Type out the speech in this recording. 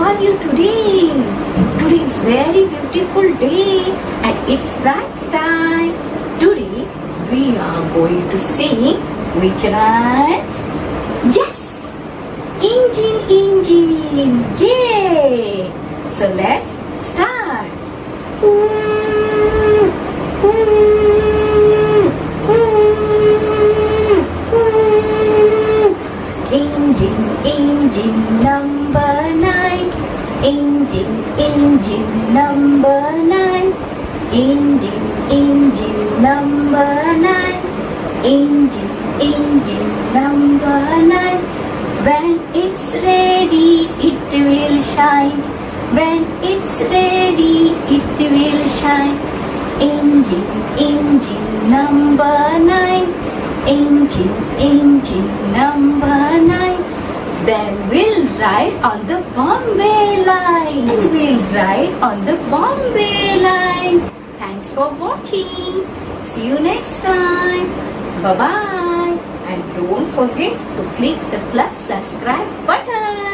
are you today? Today is very beautiful day and it's rice time. Today we are going to sing which rhymes? Yes! Engine, engine, yay! So let's start. Engine, engine number 9. Engine, engine number 9. Engine, engine number 9. Engine, engine number 9. When it's ready, it will shine. When it's ready, it will shine. Engine, engine number 9. Engine, engine number 9. Then we'll ride on the Bombay line. We'll ride on the Bombay line. Thanks for watching. See you next time. Bye-bye. And don't forget to click the plus subscribe button.